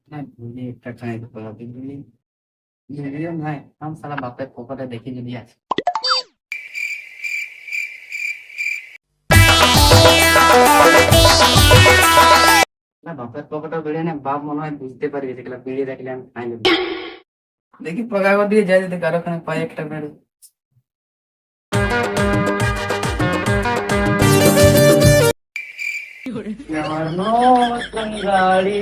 না বিড়ি একটা টানাই দিতে হবে বিড়ি। বিড়িও নাই আম সালা বাপের পকেটে দেখি যদি আছে। না বাপের পকেটে বিড়ি না, বাপ মনে হয় বুঝতে পারবি দেখলাম বিড়ি দেখলে আমি খাই নেব। দেখি পকাগো দিয়ে যাই যদি কারো খানে পাই একটা বিড়ি। আমার নতুন গাড়ি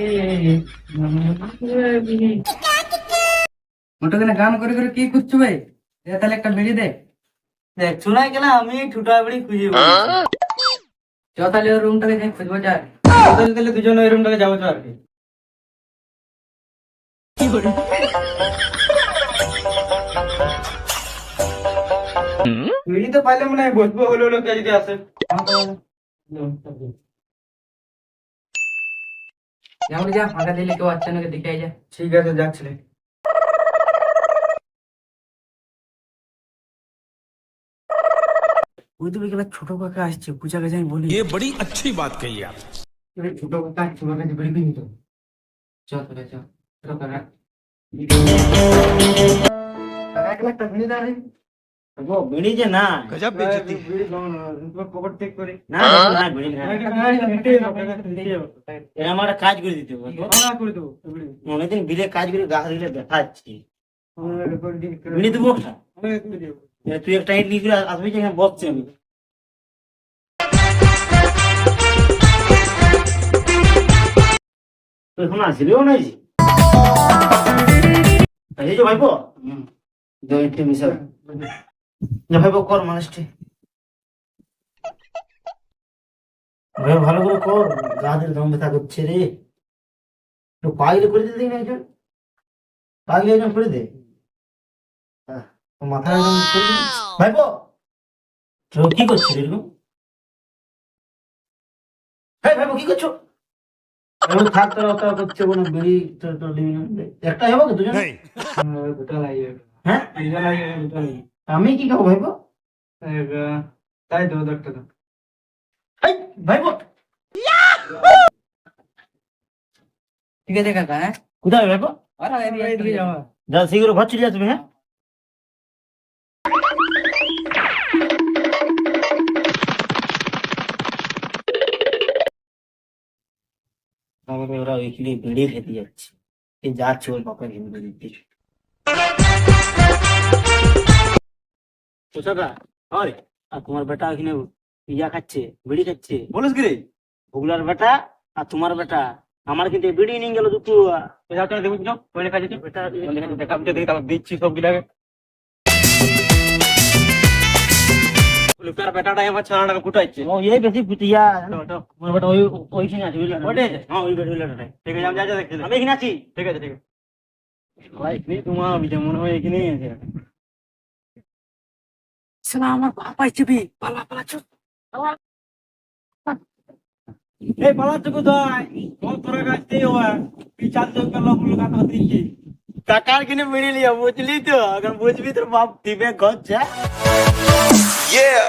মোটো কিনা গান করে করে কি করছো ভাই? দে তাহলে একটা বিড়ি দে। দেখ শোনাই গেলাম আমি ঠুটা বিড়ি খুঁজে চ তাহলে ওর রুমটাকে যাই খুঁজবো যা। তাহলে দুজন ওই রুমটাকে যাবো তো আর কি। বিড়ি তো পাইলে মনে হয় বসবো হলো হলো কে যদি আসে। যেমন যা ফাঁকা দিলে কেউ আসছে নাকি দেখে যা। ঠিক আছে যাচ্ছিলে। ওই তো বিকেলে ছোট কাকা আসছে পূজা কাছে আমি বলি ये बड़ी अच्छी बात कही आप। ছোট কাকা তোমার কাছে বেরিয়ে দিন তো। চল তোরা চল ছোট কাকা কাকা এক লাখ টাকা বিড়ি দাঁড়াই। वो बीड़ी जे ना गजब बेइज्जती। বিড়ি তোমার কবর চেক করি। ना ना बीड़ी ना এরা আমার কাজ করে দিতে হবে করে দেবো বিড়ি। অনেকদিন বিলে কাজ করে গাছ দিলে দেখাচ্ছি বিড়ি দেবো তুই একটা ইট নিয়ে করে আসবি যে এখানে বসছি আমি তুই এখন আসলেও নাই এই যে ভাইপো দইটি মিশাও। যে ভাইপো কর মানুষটি ভাই ভালো করে কর গাছের দম ব্যথা করছে রে একটু পাইলে করে দিতে না একজন পাইলে একজন করে দে মাথায় একদম করে দে ভাইপো তো কি করছিস এরকম হ্যাঁ ভাইপো কি করছো এরকম থাক তোরা অত করছে কোনো বিড়ি তো দিবি না একটা হবো কি দুজন नहीं দুটো লাগিয়ে হ্যাঁ দুটো লাগিয়ে দুটো লাগিয়ে আমি কি খাবো ভাইপো তাই তো দেখতে তো। এই ভাইপো ঠিক আছে কাকা হ্যাঁ। কোথায় ভাইপো আরে এদিকে যাওয়া। যা শীঘ্র ঘর চলে যা তুমি হ্যাঁ আমাকে ওরা ওইখানে বিড়ি খেতে যাচ্ছে এই যাচ্ছে ওর বাপের হিন্দু দিতে তোষাদা হয় আর তোমার বেটা ওইখানে ইয়া খাচ্ছে বিড়ি খাচ্ছে বলিস কি রে? ভুগলার বেটা আর তোমার বেটা আমার কিন্তু বিড়ি নিয়ে গেল দুটো দেখুন না ওই কাজে বেটা দেখা দেখি তারপর দিচ্ছি সব গিলাকে। লুকার বেটাটা আমার ছানাটাকে ফুটাইছে। ও এই বেশি ফুটিয়া তোমার বেটা ওই ওইখানে আছে বুঝলে ওইটাই? হ্যাঁ ওই বেটাটাই ঠিক আছে আমি যা দেখছি। আমি এখানে আছি ঠিক আছে ঠিক আছে। ভাই কি তোমার বিজয় মনে হয় এখানেই আছে। শালা আমার বাপ আইছে বে পালা পালা চল এই পালাচ্ছ কোথায়? কোন তোরা কাছ থেকে হওয়া বিচার তো গেল বলে কাকা দিচ্ছি। কাকার কিনে মেরে লিয়া বুঝলি তো এখন বুঝবি তোর বাপ দিবে গজ Yeah